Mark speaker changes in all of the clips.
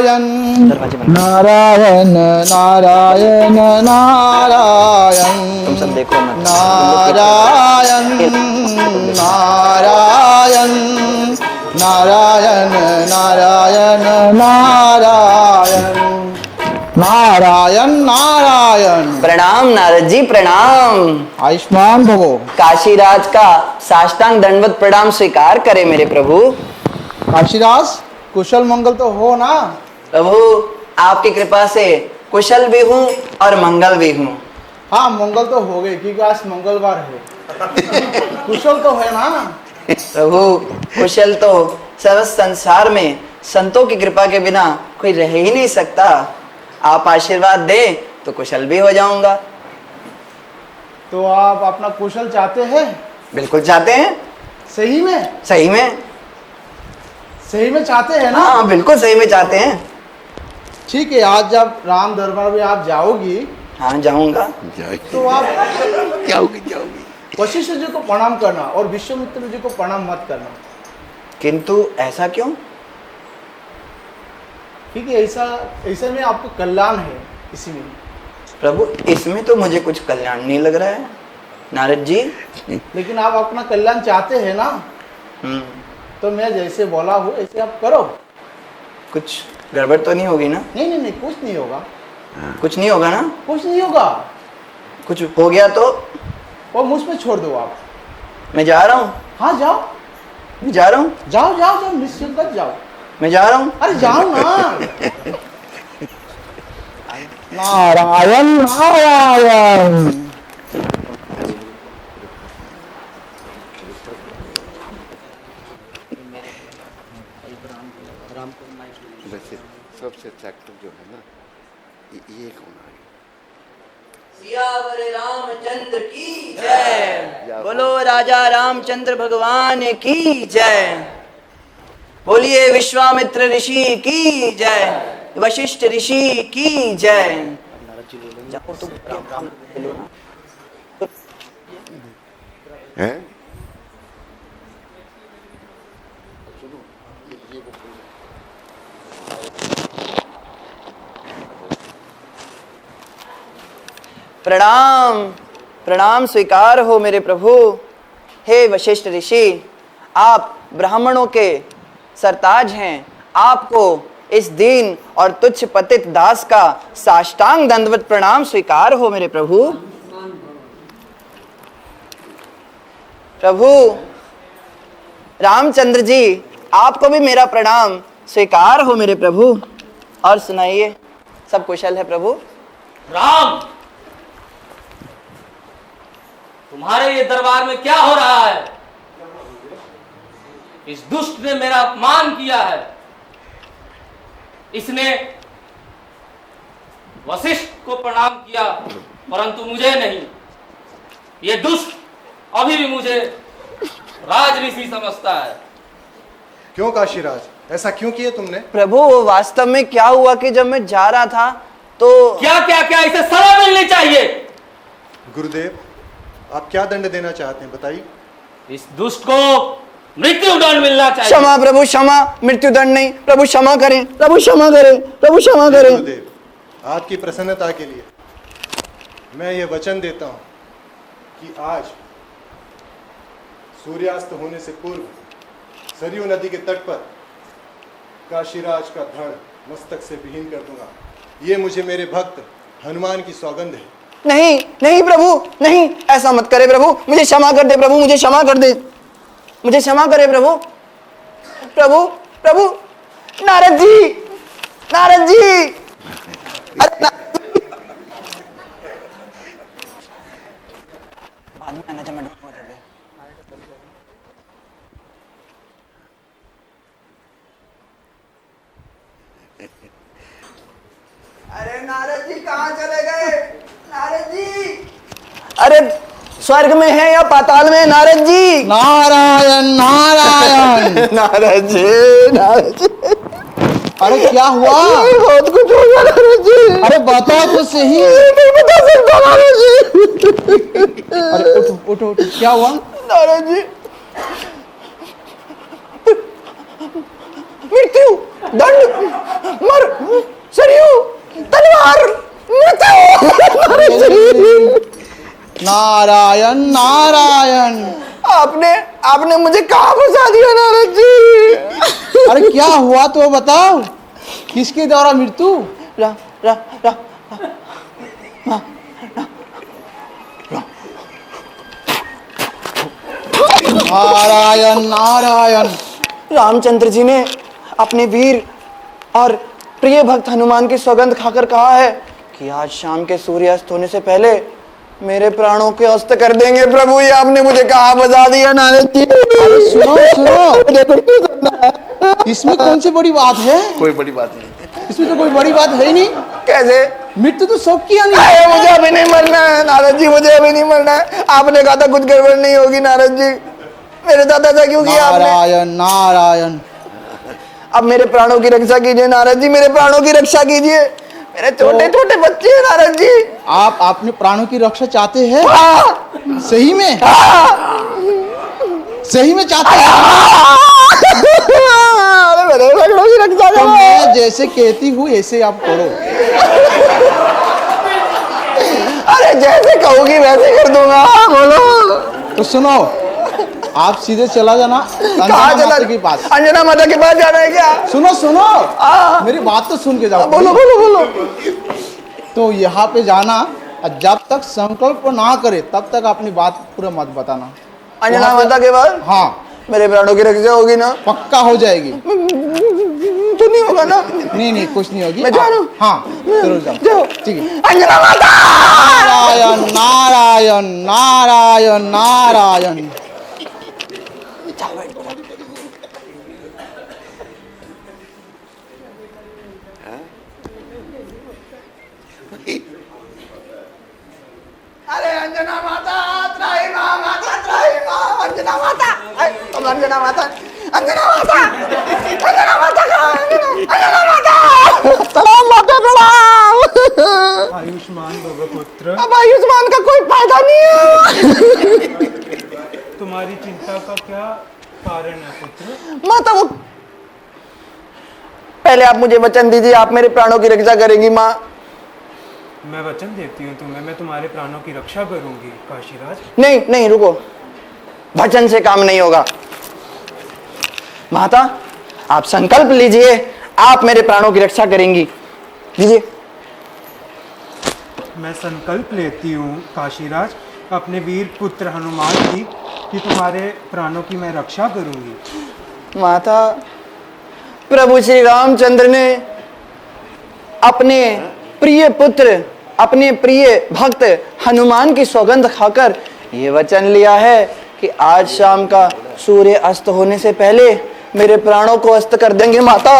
Speaker 1: नारायण नारायण नारायण
Speaker 2: तुम सब देखो मत।
Speaker 1: नारायण नारायण नारायण नारायण नारायण नारायण नारायण।
Speaker 2: प्रणाम नारद जी, प्रणाम।
Speaker 1: आयुष्मान भवो।
Speaker 2: काशीराज का साष्टांग दंडवत प्रणाम स्वीकार करे मेरे प्रभु।
Speaker 1: काशीराज, कुशल मंगल तो हो ना?
Speaker 2: प्रभु आपकी कृपा से कुशल भी हूँ और मंगल भी हूँ।
Speaker 1: हाँ, मंगल तो हो गई क्योंकि आज मंगलवार है। कुशल तो है ना?
Speaker 2: प्रभु कुशल तो सर्व संसार में संतों की कृपा के बिना कोई रह ही नहीं सकता। आप आशीर्वाद दे तो कुशल भी हो जाऊंगा।
Speaker 1: तो आप अपना कुशल चाहते हैं?
Speaker 2: बिल्कुल चाहते हैं।
Speaker 1: सही में?
Speaker 2: सही में?
Speaker 1: सही में चाहते हैं ना?
Speaker 2: हाँ बिल्कुल सही में चाहते हैं।
Speaker 1: ठीक है, आज जब राम दरबार में आप जाओगी
Speaker 2: हाँ जाऊंगा।
Speaker 1: तो आप
Speaker 3: जाओगी।
Speaker 1: वशिष्ठ जी को प्रणाम करना और विश्वामित्र जी को प्रणाम मत करना।
Speaker 2: किंतु ऐसा क्यों?
Speaker 1: ठीक है, ऐसा में आपको कल्याण है इसी में।
Speaker 2: प्रभु इसमें तो मुझे कुछ कल्याण नहीं लग रहा है नारद जी।
Speaker 1: लेकिन आप अपना कल्याण चाहते हैं ना, तो मैं जैसे बोला हूँ ऐसे आप करो।
Speaker 2: कुछ गड़बड़ तो नहीं होगी ना?
Speaker 1: नहीं नहीं नहीं, कुछ नहीं होगा।
Speaker 2: कुछ नहीं होगा ना?
Speaker 1: कुछ नहीं होगा।
Speaker 2: कुछ हो गया तो?
Speaker 1: वो मुझ पे छोड़ दो आप।
Speaker 2: मैं जा रहा हूँ।
Speaker 1: हाँ जाओ।
Speaker 2: मैं जा रहा हूँ।
Speaker 1: जाओ जाओ जाओ, निश्चिंत जाओ।
Speaker 2: मैं जा रहा हूँ।
Speaker 1: अरे जाओ ना। नारायण नारायण।
Speaker 3: वैसे सबसे अट्रैक्टिव जो है ना ये कौन है?
Speaker 2: सियावर रामचंद्र की जय। बोलो राजा रामचंद्र भगवान की जय। बोलिए विश्वामित्र ऋषि की जय, वशिष्ठ ऋषि की जय। जाओ तुम।
Speaker 3: हैं?
Speaker 2: प्रणाम प्रणाम स्वीकार हो मेरे प्रभु। हे वशिष्ठ ऋषि, आप ब्राह्मणों के सरताज हैं। आपको इस दीन और तुच्छ पतित दास का साष्टांग दंडवत प्रणाम स्वीकार हो मेरे प्रभु। प्रभु रामचंद्र जी, आपको भी मेरा प्रणाम स्वीकार हो मेरे प्रभु। और सुनाइए, सब कुशल है प्रभु?
Speaker 4: राम, तुम्हारे ये दरबार में क्या हो रहा है? इस दुष्ट ने मेरा अपमान किया है। इसने वशिष्ठ को प्रणाम किया परंतु मुझे नहीं। ये दुष्ट अभी भी मुझे राजऋषि समझता है।
Speaker 5: क्यों काशीराज, ऐसा क्यों किए तुमने?
Speaker 2: प्रभु वास्तव में क्या हुआ कि जब मैं जा रहा था तो
Speaker 4: क्या क्या क्या इसे सजा मिलनी चाहिए।
Speaker 5: गुरुदेव, आप क्या दंड देना चाहते हैं बताइए।
Speaker 4: इस दुष्ट को मृत्यु दंड मिलना चाहिए।
Speaker 2: क्षमा प्रभु, क्षमा। मृत्यु दंड नहीं प्रभु, क्षमा करें प्रभु, क्षमा करें प्रभु, क्षमा करें।
Speaker 5: गुरुदेव, आपकी प्रसन्नता के लिए मैं ये वचन देता हूं कि आज सूर्यास्त होने से पूर्व सरयू नदी के तट पर काशीराज का धड़ मस्तक से विहीन कर दूंगा। ये मुझे मेरे भक्त हनुमान की सौगंध है।
Speaker 2: नहीं नहीं प्रभु, नहीं, ऐसा मत करे प्रभु। मुझे क्षमा कर दे प्रभु, मुझे क्षमा कर दे, मुझे क्षमा करे प्रभु। प्रभु प्रभु, नारद जी, नारद जी, अरे बाद में आना जब मैं ढूंढूंगा तुझे। अरे नारद जी कहाँ चले गए? नारद जी, अरे स्वर्ग में है या पाताल में नारद जी?
Speaker 1: नारायण नारायण।
Speaker 2: नारद जी, नारद जी,
Speaker 1: अरे क्या हुआ?
Speaker 2: बहुत कुछ हो गया नारद जी।
Speaker 1: अरे बताओ तो सही।
Speaker 2: नहीं बता सकता नारद जी।
Speaker 1: अरे उठो उठो उठो, क्या हुआ?
Speaker 2: नारद जी, मृत्यु दंड, मर
Speaker 1: नारायण नारायण।
Speaker 2: आपने आपने मुझे कहाँ फंसा दिया नारद जी?
Speaker 1: अरे क्या हुआ तो बताओ, किसके द्वारा मृत्यु?
Speaker 2: रा, रा, रा,
Speaker 1: नारायण नारायण।
Speaker 2: रामचंद्र जी ने अपने वीर और प्रिय भक्त हनुमान की सौगंध खाकर कहा है कि आज शाम के सूर्यास्त होने से पहले मेरे प्राणों के अस्त कर देंगे। प्रभु ये आपने मुझे कहाँ बजा दिया नारद जी?
Speaker 1: अरे सुनो सुनो, इसमें कौन सी बड़ी बात है?
Speaker 3: कोई बड़ी बात नहीं।
Speaker 1: इसमें तो कोई बड़ी बात है ही नहीं।
Speaker 2: कैसे?
Speaker 1: मृत्यु तो सबकी आनी
Speaker 2: अरे
Speaker 1: है।
Speaker 2: मुझे अभी नहीं मरना है नारद जी, मुझे अभी नहीं मरना है। आपने कहा था कुछ गड़बड़ नहीं होगी नारद जी, मेरे साथ ऐसा क्यों किया आपने?
Speaker 1: नारायण नारायण।
Speaker 2: अब मेरे प्राणों की रक्षा कीजिए नारद जी, मेरे प्राणों की रक्षा कीजिए। मेरे छोटे छोटे बच्चे हैं नारद जी।
Speaker 1: आप अपने प्राणों की रक्षा चाहते हैं?
Speaker 2: हाँ,
Speaker 1: सही में? सही में चाहते हैं?
Speaker 2: अरे मेरे प्राणों की रक्षा
Speaker 1: तो
Speaker 2: करो।
Speaker 1: मैं जैसे कहती हूँ ऐसे आप करो।
Speaker 2: अरे जैसे कहोगी वैसे कर दूंगा। बोलो।
Speaker 1: तो सुनो, आप सीधे चला जाना
Speaker 2: कहाँ
Speaker 1: अंजना
Speaker 2: चला?
Speaker 1: माता के पास।
Speaker 2: अंजना माता के पास जाना है क्या?
Speaker 1: सुनो सुनो,
Speaker 2: हाँ।
Speaker 1: मेरी बात तो सुन के जाओ।
Speaker 2: बोलो बोलो बोलो।
Speaker 1: तो यहाँ पे जाना, और जब तक संकल्प ना करे तब तक अपनी बात पूरा मत बताना।
Speaker 2: अंजना
Speaker 1: वहाँ पे-
Speaker 2: माता के बाद
Speaker 1: हाँ,
Speaker 2: मेरे प्राणों की रक्षा होगी ना?
Speaker 1: पक्का हो जाएगी।
Speaker 2: तो नहीं होगा ना?
Speaker 1: नहीं नहीं, कुछ नहीं होगी।
Speaker 2: मैं जानू?
Speaker 1: हाँ जरूर जाओ।
Speaker 2: जाओ।
Speaker 1: ठीक है।
Speaker 2: अंजना माता।
Speaker 1: नारायण नारायण नारायण नारायण।
Speaker 2: अरे अंजना माता त्राही माँ, माता त्राही माँ, अंजना माता। तुम अंजना माता, अंजना माता, अंजना माता कहाँ है? अंजना माता। सलाम माता, सलाम।
Speaker 6: आयुष्मान भव पुत्र,
Speaker 2: अब आयुष्मान का कोई फायदा नहीं है।
Speaker 6: तुम्हारी चिंता का क्या कारण है पुत्र?
Speaker 2: माता वो, पहले आप मुझे वचन दीजिए, आप मेरे प्राणों की रक्षा करेंगी माँ।
Speaker 6: मैं वचन देती हूँ तुम्हें, मैं तुम्हारे प्राणों की रक्षा करूंगी काशीराज।
Speaker 2: नहीं नहीं रुको, वचन से काम नहीं होगा। माता आप संकल्प लीजिए, आप मेरे प्राणों की रक्षा करेंगी। लीजिए।
Speaker 6: मैं संकल्प लेती हूँ काशीराज अपने वीर पुत्र हनुमान की कि तुम्हारे प्राणों की मैं रक्षा करूंगी।
Speaker 2: माता प्रभु श्री रामचंद्र ने अपने प्रिय पुत्र, अपने प्रिय भक्त हनुमान की सौगंध खाकर ये वचन लिया है कि आज शाम का सूर्य अस्त होने से पहले मेरे प्राणों को अस्त कर देंगे। माता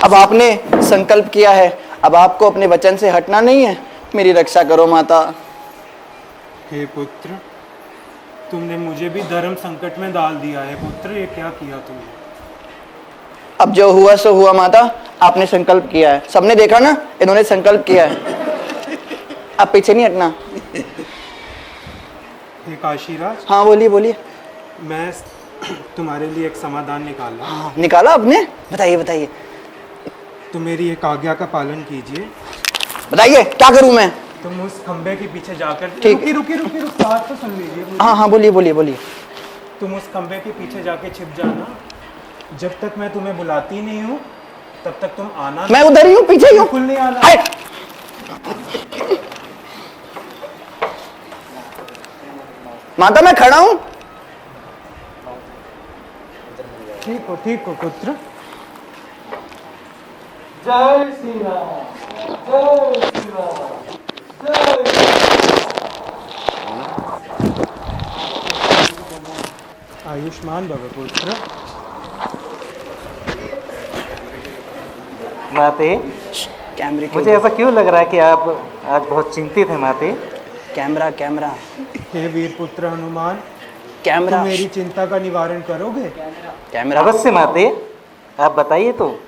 Speaker 2: अब आपने संकल्प किया है, अब आपको अपने वचन से हटना नहीं है। मेरी रक्षा करो माता।
Speaker 6: हे पुत्र, तुमने मुझे भी धर्म संकट में डाल दिया है पुत्र, ये क्या किया तुमने?
Speaker 2: अब जो हुआ सो हुआ माता, आपने संकल्प किया है, सबने देखा ना, इन्होंने संकल्प किया है, अब पीछे नहीं हटना।
Speaker 6: हे काशीराज,
Speaker 2: हाँ बोलिए बोलिए।
Speaker 6: मैं तुम्हारे लिए एक समाधान निकाला।
Speaker 2: हाँ निकाला आपने? बताइए बताइए
Speaker 6: तो मेरी एक आज्ञा का पालन कीजिए।
Speaker 2: बताइए क्या करूं मैं?
Speaker 6: तुम उस खंबे के पीछे जाकर,
Speaker 2: ठीक।
Speaker 6: रुकी रुकी रुकी रुक, बात तो सुन लीजिए मुझे।
Speaker 2: हाँ हाँ बोलिए बोलिए बोलिए।
Speaker 6: तुम उस खंबे के पीछे जाके छिप जाना, जब तक मैं तुम्हें बुलाती नहीं हूँ तब तक तुम आना।
Speaker 2: मैं उधर ही हूँ, पीछे ही हूँ।
Speaker 6: बिल्कुल नहीं आना।
Speaker 2: हट। माता मैं खड़ा हूँ।
Speaker 6: ठीक हो पुत्र।
Speaker 4: जय श्री राम, जय श्री राम, जय।
Speaker 6: आयुष्मान भव पुत्र।
Speaker 7: माते,
Speaker 2: कैमरे के
Speaker 7: मुझे ऐसा क्यों लग रहा है कि आप आज बहुत चिंतित हैं माते?
Speaker 2: कैमरा कैमरा
Speaker 6: हे वीर पुत्र हनुमान,
Speaker 2: कैमरा
Speaker 6: तुम मेरी चिंता का निवारण करोगे?
Speaker 2: कैमरा।
Speaker 7: अवश्य माते, आप बताइए तो,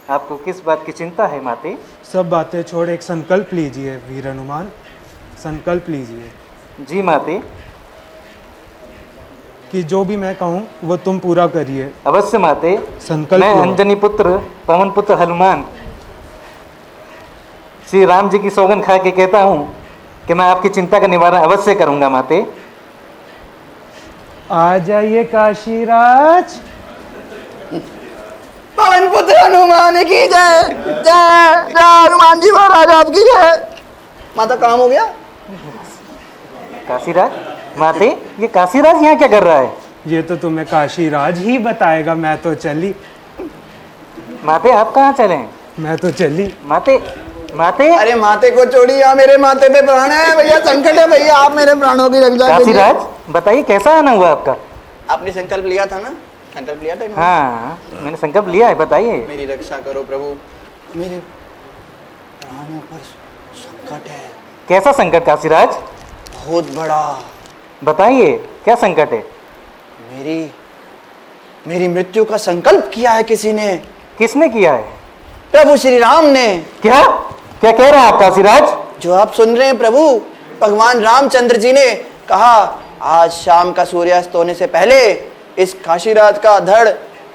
Speaker 7: आपको किस बात की चिंता है माते?
Speaker 6: सब बातें छोड़ एक संकल्प लीजिए वीर हनुमान, संकल्प लीजिए
Speaker 7: जी माते।
Speaker 6: कि जो भी मैं कहूँ वो तुम पूरा करिए।
Speaker 7: अवश्य माते।
Speaker 6: संकल्प
Speaker 7: मैं
Speaker 6: लो।
Speaker 7: अंजनी पुत्र पवन पुत्र हनुमान श्री राम जी की सौगंध खा के कहता हूँ कि मैं आपकी चिंता का निवारण अवश्य करूंगा माते।
Speaker 6: आ जाइए काशीराज।
Speaker 2: पवन पुत्र हनुमान की जय। जय जय हनुमान जी महाराज आपकी जय। माता काम हो गया?
Speaker 7: काशीराज, माते ये काशीराज यहाँ क्या कर रहा है?
Speaker 6: ये तो तुम्हें काशीराज ही बताएगा। मैं तो चली।
Speaker 7: माते आप कहाँ चले?
Speaker 6: मैं तो चली।
Speaker 7: माते, माते।
Speaker 2: अरे माते को छोड़िए, मेरे माथे पे प्राण है भैया, संकट है भैया, आप मेरे प्राणों की रक्षा कीजिए।
Speaker 7: काशीराज बताइए कैसा आना हुआ आपका?
Speaker 2: आपने संकल्प लिया था ना? संकल्प लिया था इन्होंने?
Speaker 7: हाँ मैंने संकल्प लिया है, बताइए।
Speaker 2: मेरी रक्षा करो प्रभु, मेरे प्राणों पर संकट है।
Speaker 7: कैसा संकट काशीराज?
Speaker 2: बहुत बड़ा।
Speaker 7: बताइए क्या संकट है?
Speaker 2: मेरी मृत्यु का संकल्प किया है किसी ने।
Speaker 7: किसने किया है?
Speaker 2: प्रभु श्री राम ने।
Speaker 7: क्या क्या कह रहे हैं आप काशीराज?
Speaker 2: जो आप सुन रहे हैं प्रभु, भगवान रामचंद्र जी ने कहा आज शाम का सूर्यास्त होने से पहले इस काशीराज का धड़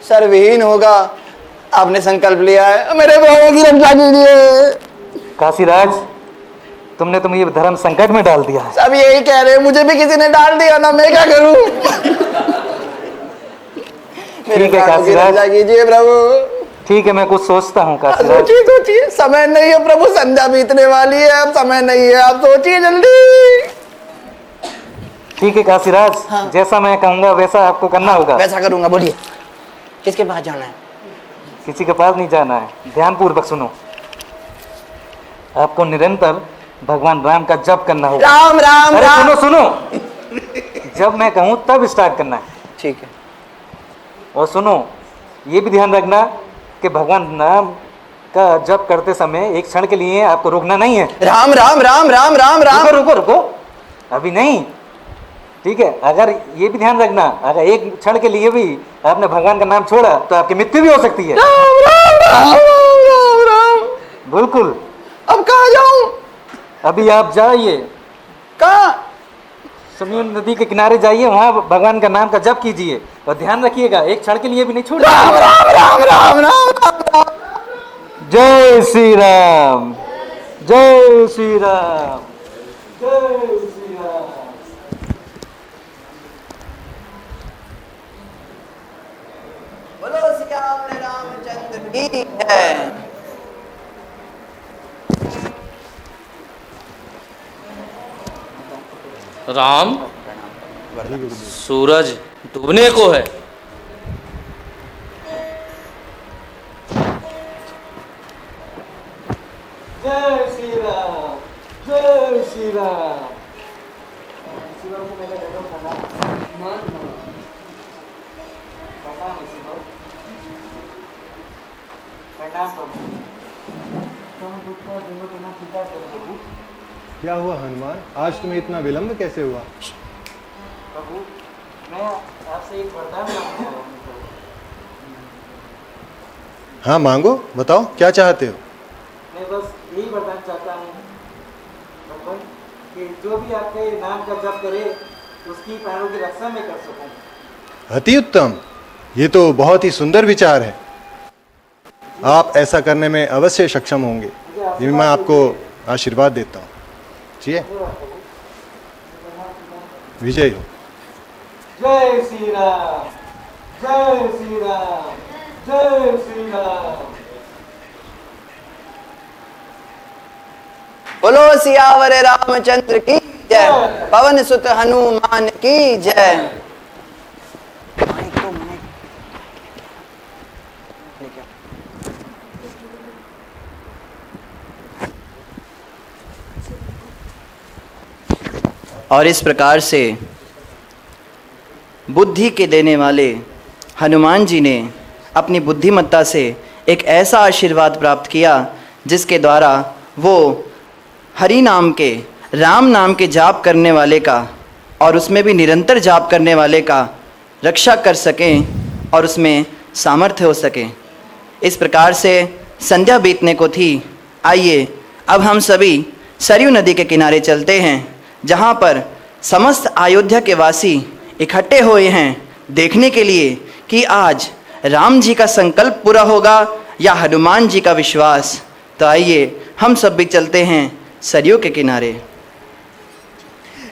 Speaker 2: सर्वहीन होगा। आपने संकल्प लिया है, मेरे प्राणों की रक्षा कीजिए।
Speaker 7: काशीराज तुमने तो मुझे धर्म संकट में डाल दिया है।
Speaker 2: सब यही कह रहे हैं, मुझे भी किसी ने डाल दिया ना, मैं क्या करूं? मेरे
Speaker 7: ठीक है
Speaker 2: प्राणों की
Speaker 7: काशीराज।
Speaker 2: रक्षा कीजिए प्रभु।
Speaker 7: ठीक है मैं कुछ सोचता हूँ काशीराज।
Speaker 2: सोचिए सोचिए, समय नहीं है प्रभु, संध्या बीतने वाली है, अब समय नहीं है, आप सोचिए जल्दी।
Speaker 7: ठीक है काशीराज,
Speaker 2: हाँ।
Speaker 7: जैसा मैं कहूँगा वैसा आपको करना होगा।
Speaker 2: वैसा करूंगा। बोलिए किसके पास जाना है?
Speaker 7: किसी के पास नहीं जाना है, ध्यानपूर्वक सुनो। आपको निरंतर भगवान राम का जप करना होगा।
Speaker 2: राम राम
Speaker 7: अरे
Speaker 2: राम।
Speaker 7: सुनो सुनो, जब मैं कहूँ तब स्टार्ट करना है।
Speaker 2: ठीक है।
Speaker 7: और सुनो ये भी ध्यान रखना कि भगवान नाम का जप करते समय एक क्षण के लिए आपको रुकना नहीं है।
Speaker 2: राम राम राम राम राम राम।
Speaker 7: रुको रुको रुको, अभी नहीं। ठीक है, अगर ये भी ध्यान रखना, अगर एक क्षण के लिए भी आपने भगवान का नाम छोड़ा तो आपकी मृत्यु भी हो सकती है।
Speaker 2: राम राम राम राम राम।
Speaker 7: बिल्कुल।
Speaker 2: अब कहाँ जाऊं?
Speaker 7: अभी आप जाइए,
Speaker 2: कहाँ?
Speaker 7: सरयू नदी के किनारे जाइए, वहाँ भगवान का नाम का जप कीजिए और ध्यान रखिएगा एक क्षण के लिए भी नहीं
Speaker 2: राम
Speaker 7: छोड़िए।
Speaker 2: राम राम राम राम राम।
Speaker 7: जय श्री राम, जय श्री राम, जय श्री राम।
Speaker 2: बोलो सियावर रामचंद्र की जय।
Speaker 4: राम, सूरज डूबने को है।
Speaker 7: जय श्री राम, जय श्री राम।
Speaker 5: क्या हुआ हनुमान, आज तुम्हें इतना विलंब कैसे हुआ?
Speaker 7: प्रभु मैं आपसे एक वरदान मांगता हूँ।
Speaker 5: हाँ मांगो, बताओ क्या चाहते हो?
Speaker 7: मैं बस यही वरदान चाहता हूँ भगवान कि जो भी आपके नाम का जप करे उसकी प्राणों की रक्षा में कर सकूँ।
Speaker 5: अति उत्तम, ये तो बहुत ही सुंदर विचार है। आप ऐसा करने में अवश्य सक्षम होंगे, ये मैं आपको आशीर्वाद देता हूँ। ठीक है, विजय हो।
Speaker 7: जय श्री राम, जय श्री राम, जय श्री राम।
Speaker 2: बोलो सियावर रामचंद्र की जय। पवन सुत हनुमान की जय। और इस प्रकार से बुद्धि के देने वाले हनुमान जी ने अपनी बुद्धिमत्ता से एक ऐसा आशीर्वाद प्राप्त किया जिसके द्वारा वो हरि नाम के, राम नाम के जाप करने वाले का और उसमें भी निरंतर जाप करने वाले का रक्षा कर सकें और उसमें सामर्थ्य हो सके। इस प्रकार से संध्या बीतने को थी। आइए अब हम सभी सरयू नदी के किनारे चलते हैं, जहाँ पर समस्त अयोध्या के वासी इकट्ठे हुए हैं देखने के लिए कि आज राम जी का संकल्प पूरा होगा या हनुमान जी का विश्वास। तो आइए हम सब भी चलते हैं सरयू के किनारे।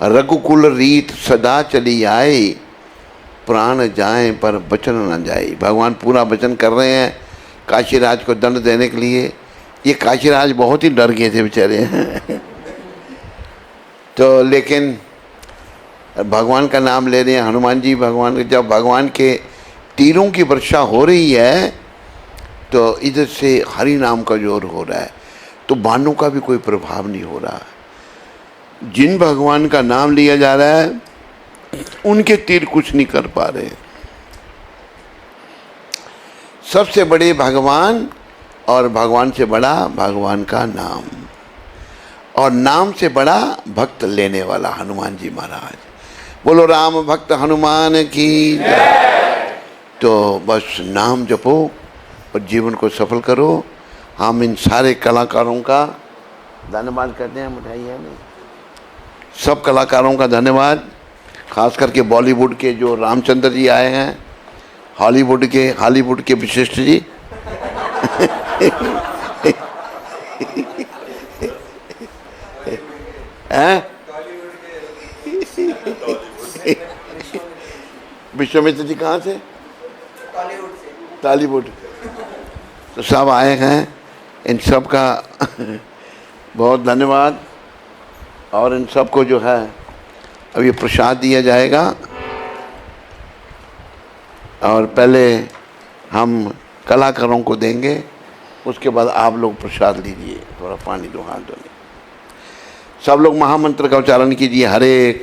Speaker 3: रघुकुल रीत सदा चली आए, प्राण जाए पर वचन न जाए। भगवान पूरा वचन कर रहे हैं काशीराज को दंड देने के लिए। ये काशीराज बहुत ही डर गए थे बेचारे तो लेकिन भगवान का नाम ले रहे हैं हनुमान जी। भगवान जब भगवान के तीरों की वर्षा हो रही है तो इधर से हरि नाम का जोर हो रहा है, तो बाणों का भी कोई प्रभाव नहीं हो रहा। जिन भगवान का नाम लिया जा रहा है उनके तीर कुछ नहीं कर पा रहे। सबसे बड़े भगवान और भगवान से बड़ा भगवान का नाम, और नाम से बड़ा भक्त लेने वाला हनुमान जी महाराज। बोलो राम भक्त हनुमान की जय। तो बस नाम जपो और जीवन को सफल करो। हम इन सारे कलाकारों का धन्यवाद करते हैं। मिठाई है नहीं, सब कलाकारों का धन्यवाद, खास करके बॉलीवुड के जो रामचंद्र जी आए हैं, हॉलीवुड के विशिष्ट जी हैं, विश्वामित्र जी कहाँ से? टॉलीवुड। तो सब आए हैं, इन सब का बहुत धन्यवाद। और इन सब को जो है अब ये प्रसाद दिया जाएगा, और पहले हम कलाकारों को देंगे, उसके बाद आप लोग प्रसाद लीजिए। थोड़ा पानी दो, हाथ धोने। सब लोग महामंत्र का उच्चारण कीजिए। हरे